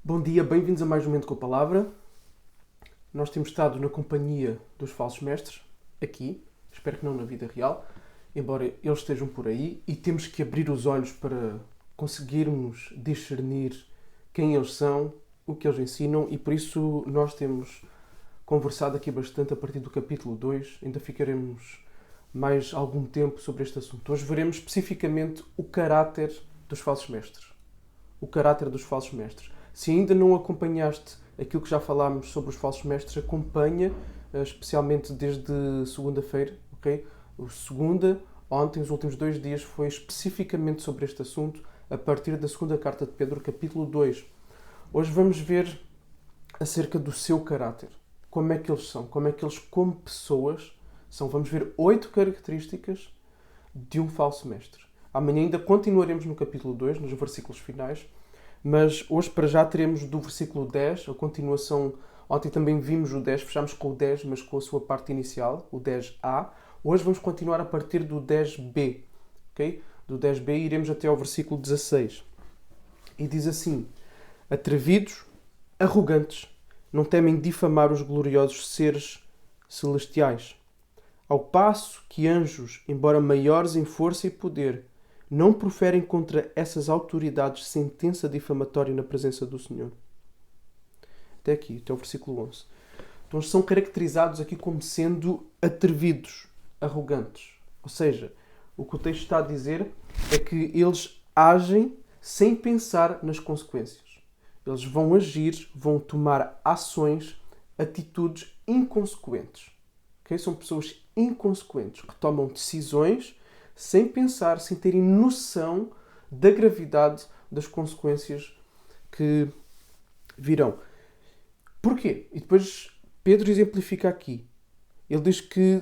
Bom dia, bem-vindos a mais um Momento com a Palavra. Nós temos estado na companhia dos falsos mestres, aqui, espero que não na vida real, embora eles estejam por aí, e temos que abrir os olhos para conseguirmos discernir quem eles são, o que eles ensinam, e por isso nós temos conversado aqui bastante a partir do capítulo 2, ainda ficaremos mais algum tempo sobre este assunto. Hoje veremos especificamente o caráter dos falsos mestres. O caráter dos falsos mestres. Se ainda não acompanhaste aquilo que já falámos sobre os falsos mestres, acompanha, especialmente desde segunda-feira, ok? Segunda, ontem, os últimos 2 dias, foi especificamente sobre este assunto, a partir da segunda carta de Pedro, capítulo 2. Hoje vamos ver acerca do seu caráter. Como é que eles são? Como é que eles, como pessoas, são? Vamos ver 8 características de um falso mestre. Amanhã ainda continuaremos no capítulo 2, nos versículos finais, mas hoje para já teremos do versículo 10, a continuação. Ontem também vimos o 10, fechámos com o 10, mas com a sua parte inicial, o 10a. Hoje vamos continuar a partir do 10b, ok? Do 10b iremos até ao versículo 16. E diz assim: atrevidos, arrogantes, não temem difamar os gloriosos seres celestiais. Ao passo que anjos, embora maiores em força e poder, não proferem contra essas autoridades sentença difamatória na presença do Senhor. Até aqui, até o versículo 11. Então, eles são caracterizados aqui como sendo atrevidos, arrogantes. Ou seja, o que o texto está a dizer é que eles agem sem pensar nas consequências. Eles vão agir, vão tomar ações, atitudes inconsequentes. Okay? São pessoas inconsequentes que tomam decisões sem pensar, sem terem noção da gravidade das consequências que virão. Porquê? E depois Pedro exemplifica aqui. Ele diz que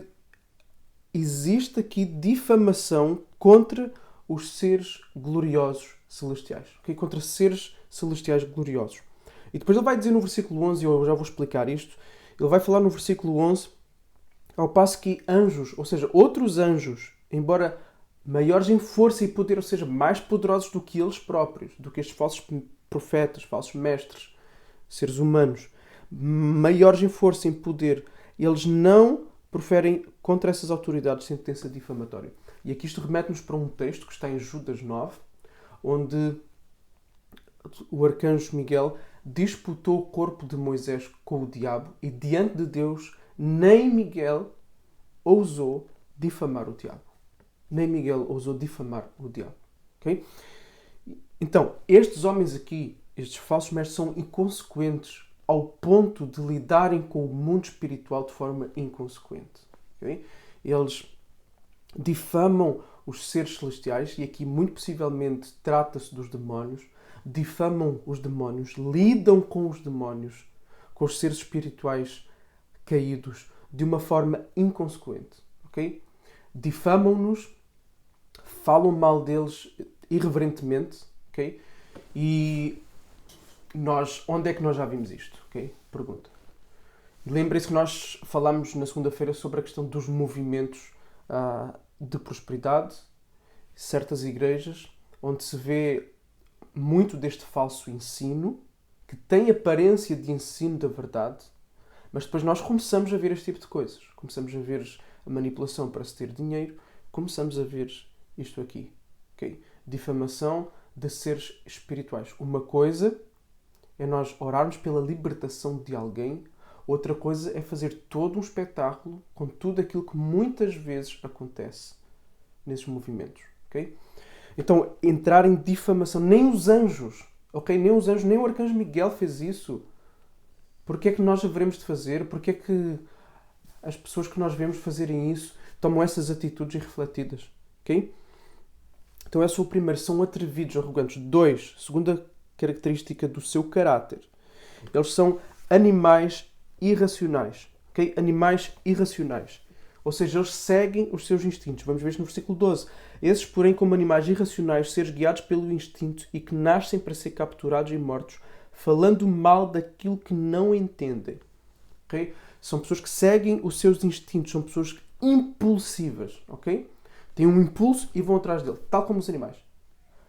existe aqui difamação contra os seres gloriosos celestiais. Okay? Contra seres celestiais gloriosos. E depois ele vai dizer no versículo 11, eu já vou explicar isto, ele vai falar no versículo 11, ao passo que anjos, ou seja, outros anjos, embora maiores em força e poder, ou seja, mais poderosos do que eles próprios, do que estes falsos profetas, falsos mestres, seres humanos, maiores em força e em poder, eles não proferem contra essas autoridades sentença difamatória. E aqui isto remete-nos para um texto que está em Judas 9, onde o arcanjo Miguel disputou o corpo de Moisés com o diabo e diante de Deus nem Miguel ousou difamar o diabo. Nem Miguel ousou difamar o diabo. Okay? Então, estes homens aqui, estes falsos mestres, são inconsequentes ao ponto de lidarem com o mundo espiritual de forma inconsequente. Okay? Eles difamam os seres celestiais, e aqui muito possivelmente trata-se dos demónios, difamam os demónios, lidam com os demónios, com os seres espirituais caídos, de uma forma inconsequente. Okay? Difamam-nos, falam mal deles irreverentemente, ok? E nós, onde é que nós já vimos isto? Okay? Pergunta. Lembrem-se que nós falámos na segunda-feira sobre a questão dos movimentos de prosperidade, certas igrejas, onde se vê muito deste falso ensino, que tem aparência de ensino da verdade, mas depois nós começamos a ver este tipo de coisas. Começamos a ver a manipulação para se ter dinheiro, começamos a ver isto aqui. Okay? Difamação de seres espirituais. Uma coisa é nós orarmos pela libertação de alguém, outra coisa é fazer todo um espetáculo com tudo aquilo que muitas vezes acontece nesses movimentos. Okay? Então, entrar em difamação, nem os anjos, okay? Nem os anjos, nem o arcanjo Miguel fez isso. Porquê é que nós haveremos de fazer? Porquê é que as pessoas que nós vemos fazerem isso tomam essas atitudes irrefletidas? Okay? Então esse é o primeiro, são atrevidos, arrogantes. 2, segunda característica do seu caráter. Eles são animais irracionais. Okay? Animais irracionais. Ou seja, eles seguem os seus instintos. Vamos ver isto no versículo 12. Esses, porém, como animais irracionais, seres guiados pelo instinto e que nascem para ser capturados e mortos, falando mal daquilo que não entendem. Okay? São pessoas que seguem os seus instintos, são pessoas impulsivas. Okay? Têm um impulso e vão atrás dele, tal como os animais.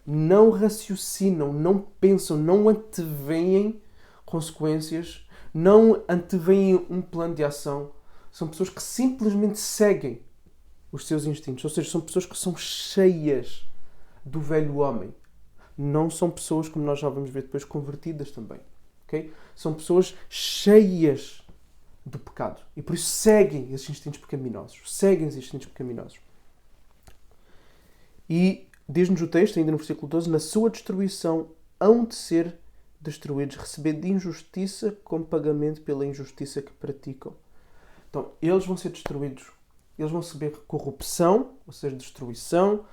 Não raciocinam, não pensam, não anteveem consequências, não antevêm um plano de ação. São pessoas que simplesmente seguem os seus instintos. Ou seja, são pessoas que são cheias do velho homem. Não são pessoas, como nós já vamos ver depois, convertidas também. Okay? São pessoas cheias de pecado. E por isso seguem esses instintos pecaminosos. Seguem os instintos pecaminosos. E diz-nos o texto, ainda no versículo 12, na sua destruição hão de ser destruídos, recebendo injustiça como pagamento pela injustiça que praticam. Então, eles vão ser destruídos. Eles vão receber corrupção, ou seja, destruição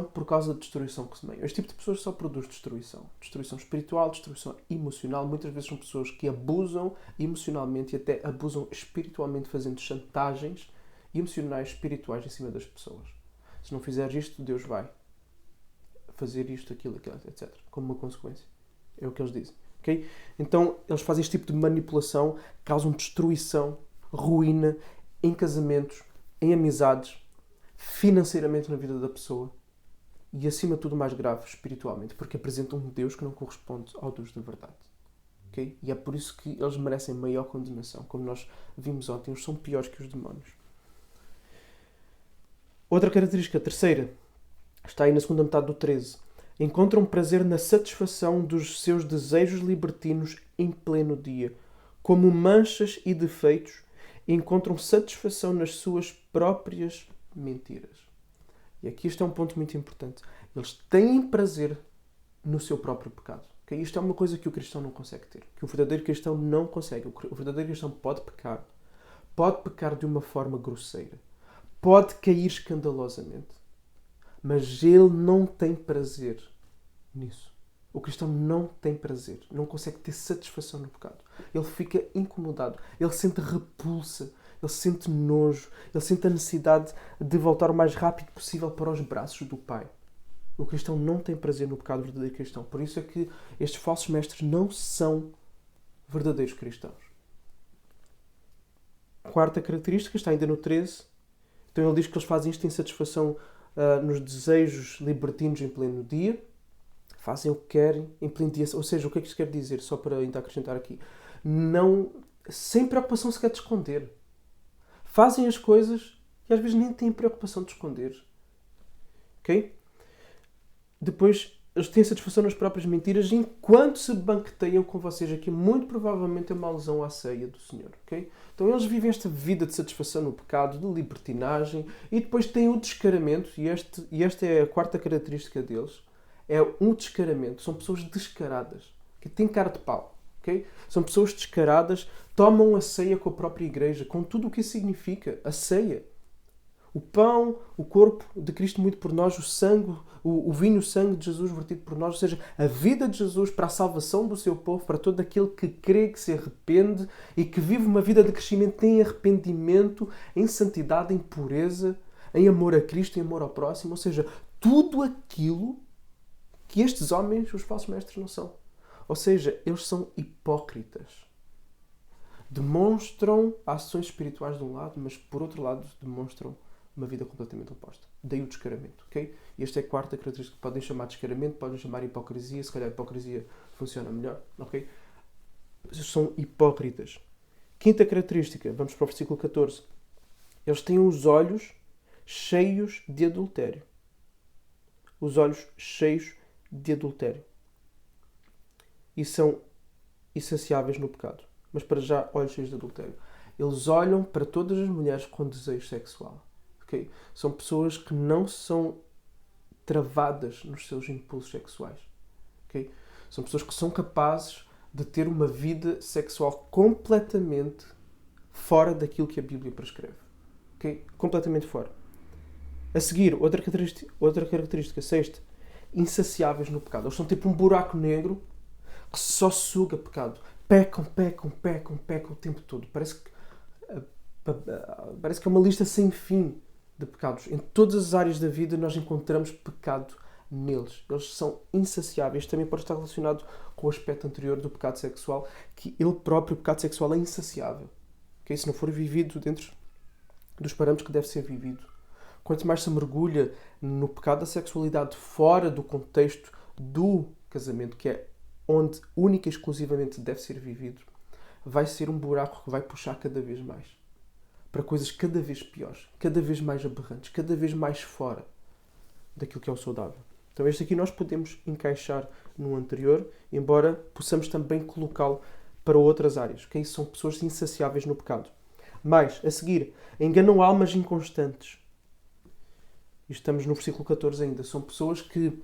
por causa da destruição que semeiam. Este tipo de pessoas só produz destruição. Destruição espiritual, destruição emocional. Muitas vezes são pessoas que abusam emocionalmente e até abusam espiritualmente, fazendo chantagens emocionais, espirituais em cima das pessoas. Se não fizeres isto, Deus vai fazer isto, aquilo, etc. Como uma consequência. É o que eles dizem. Okay? Então, eles fazem este tipo de manipulação, causam destruição, ruína em casamentos, em amizades, financeiramente na vida da pessoa e, acima de tudo, mais grave, espiritualmente, porque apresentam um Deus que não corresponde ao Deus da verdade. Okay? E é por isso que eles merecem maior condenação. Como nós vimos ontem, eles são piores que os demónios. Outra característica, a terceira, está aí na segunda metade do 13. Encontram prazer na satisfação dos seus desejos libertinos em pleno dia. Como manchas e defeitos, encontram satisfação nas suas próprias mentiras. E aqui este é um ponto muito importante. Eles têm prazer no seu próprio pecado. Okay? Isto é uma coisa que o cristão não consegue ter. Que o verdadeiro cristão não consegue. O verdadeiro cristão pode pecar de uma forma grosseira. Pode cair escandalosamente. Mas ele não tem prazer nisso. O cristão não tem prazer. Não consegue ter satisfação no pecado. Ele fica incomodado. Ele sente repulsa. Ele sente nojo. Ele sente a necessidade de voltar o mais rápido possível para os braços do Pai. O cristão não tem prazer no pecado, o verdadeiro cristão. Por isso é que estes falsos mestres não são verdadeiros cristãos. Quarta característica, está ainda no 13. Então ele diz que eles fazem isto em satisfação nos desejos libertinos em pleno dia. Fazem o que querem em pleno dia. Ou seja, o que é que isto quer dizer? Só para ainda acrescentar aqui. Não, sem preocupação sequer de esconder. Fazem as coisas e às vezes nem têm preocupação de esconder. Ok? Depois, eles têm satisfação nas próprias mentiras enquanto se banqueteiam com vocês. Aqui, muito provavelmente, é uma alusão à ceia do Senhor. Okay? Então, eles vivem esta vida de satisfação no pecado, de libertinagem, e depois têm o descaramento, e esta é a quarta característica deles, é um descaramento. São pessoas descaradas, que têm cara de pau. Okay? São pessoas descaradas, tomam a ceia com a própria igreja, com tudo o que isso significa. A ceia. O pão, o corpo de Cristo moído por nós, o sangue, o vinho, o sangue de Jesus vertido por nós, ou seja, a vida de Jesus para a salvação do seu povo, para todo aquele que crê, que se arrepende e que vive uma vida de crescimento em arrependimento, em santidade, em pureza, em amor a Cristo, em amor ao próximo, ou seja, tudo aquilo que estes homens, os falsos mestres, não são. Ou seja, eles são hipócritas. Demonstram ações espirituais de um lado, mas por outro lado demonstram uma vida completamente oposta. Daí o descaramento, ok? E esta é a quarta característica que podem chamar de descaramento, podem chamar hipocrisia, se calhar a hipocrisia funciona melhor, ok? Eles são hipócritas. Quinta característica, vamos para o versículo 14. Eles têm os olhos cheios de adultério. Os olhos cheios de adultério. E são insaciáveis no pecado. Mas para já, olhos cheios de adultério. Eles olham para todas as mulheres com desejo sexual. Okay? São pessoas que não são travadas nos seus impulsos sexuais. Okay? São pessoas que são capazes de ter uma vida sexual completamente fora daquilo que a Bíblia prescreve. Okay? Completamente fora. A seguir, outra característica, sexta, insaciáveis no pecado. Eles são tipo um buraco negro que só suga pecado. Pecam o tempo todo. Parece que é uma lista sem fim de pecados. Em todas as áreas da vida nós encontramos pecado neles. Eles são insaciáveis. Também pode estar relacionado com o aspecto anterior do pecado sexual, que ele próprio, o pecado sexual, é insaciável. Okay? Se não for vivido dentro dos parâmetros que deve ser vivido. Quanto mais se mergulha no pecado da sexualidade fora do contexto do casamento, que é onde única e exclusivamente deve ser vivido, vai ser um buraco que vai puxar cada vez mais para coisas cada vez piores, cada vez mais aberrantes, cada vez mais fora daquilo que é o saudável. Então este aqui nós podemos encaixar no anterior, embora possamos também colocá-lo para outras áreas. Okay? São pessoas insaciáveis no pecado. Mais, a seguir, enganam almas inconstantes. E estamos no versículo 14 ainda. São pessoas que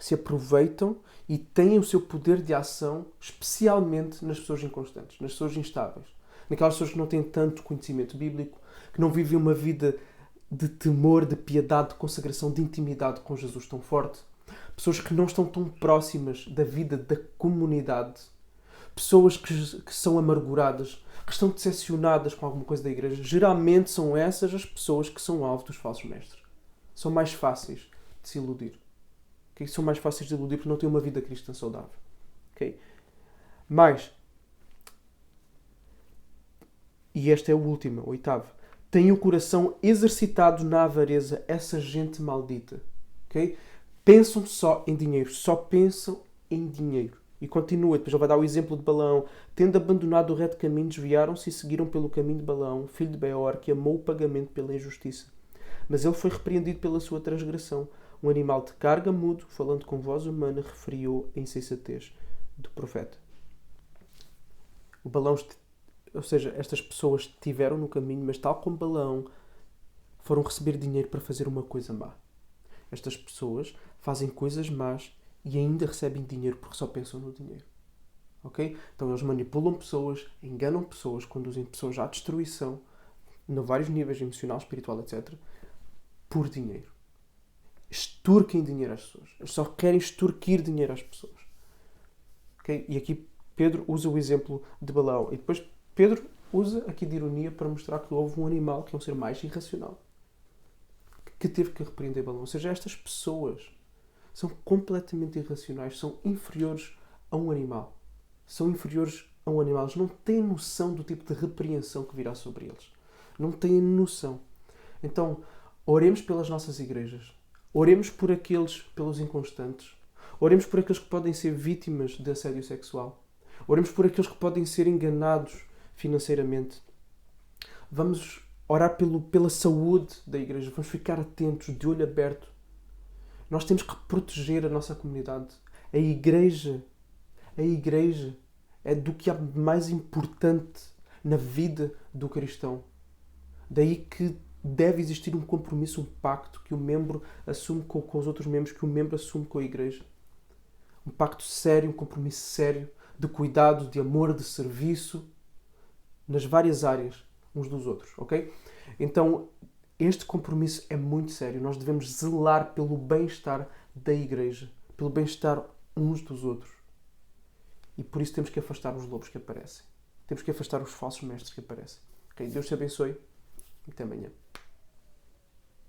se aproveitam e têm o seu poder de ação especialmente nas pessoas inconstantes, nas pessoas instáveis. Naquelas pessoas que não têm tanto conhecimento bíblico, que não vivem uma vida de temor, de piedade, de consagração, de intimidade com Jesus tão forte. Pessoas que não estão tão próximas da vida da comunidade. Pessoas que são amarguradas, que estão decepcionadas com alguma coisa da igreja. Geralmente são essas as pessoas que são alvo dos falsos mestres. São mais fáceis de se iludir. Okay? São mais fáceis de iludir porque não têm uma vida cristã saudável. Okay? Mas, e esta é a última, a oitava, tem o coração exercitado na avareza, essa gente maldita. Okay? Pensam só em dinheiro. Só pensam em dinheiro. E continua, depois ele vai dar o exemplo de Balaão. Tendo abandonado o reto caminho, desviaram-se e seguiram pelo caminho de Balaão, filho de Beor, que amou o pagamento pela injustiça. Mas ele foi repreendido pela sua transgressão. Um animal de carga mudo, falando com voz humana, referiu a insensatez do profeta. O Balaão, ou seja, estas pessoas estiveram no caminho, mas tal como Balaão, foram receber dinheiro para fazer uma coisa má. Estas pessoas fazem coisas más e ainda recebem dinheiro porque só pensam no dinheiro. Ok? Então eles manipulam pessoas, enganam pessoas, conduzem pessoas à destruição, em vários níveis, emocional, espiritual, etc., por dinheiro. Extorquem dinheiro às pessoas. Eles só querem extorquir dinheiro às pessoas. Okay? E aqui Pedro usa o exemplo de Balaão. E depois Pedro usa aqui de ironia para mostrar que houve um animal, que é um ser mais irracional, que teve que repreender Balaão. Ou seja, estas pessoas são completamente irracionais, são inferiores a um animal. São inferiores a um animal. Eles não têm noção do tipo de repreensão que virá sobre eles. Não têm noção. Então, oremos pelas nossas igrejas. Oremos por aqueles, pelos inconstantes. Oremos por aqueles que podem ser vítimas de assédio sexual. Oremos por aqueles que podem ser enganados financeiramente. Vamos orar pela saúde da igreja. Vamos ficar atentos, de olho aberto. Nós temos que proteger a nossa comunidade. A igreja é do que há mais importante na vida do cristão. Daí que deve existir um compromisso, um pacto que o membro assume com os outros membros, que o membro assume com a igreja. Um pacto sério, um compromisso sério, de cuidado, de amor, de serviço, nas várias áreas uns dos outros, ok? Então, este compromisso é muito sério. Nós devemos zelar pelo bem-estar da igreja, pelo bem-estar uns dos outros. E por isso temos que afastar os lobos que aparecem. Temos que afastar os falsos mestres que aparecem. Ok? Deus te abençoe e até amanhã.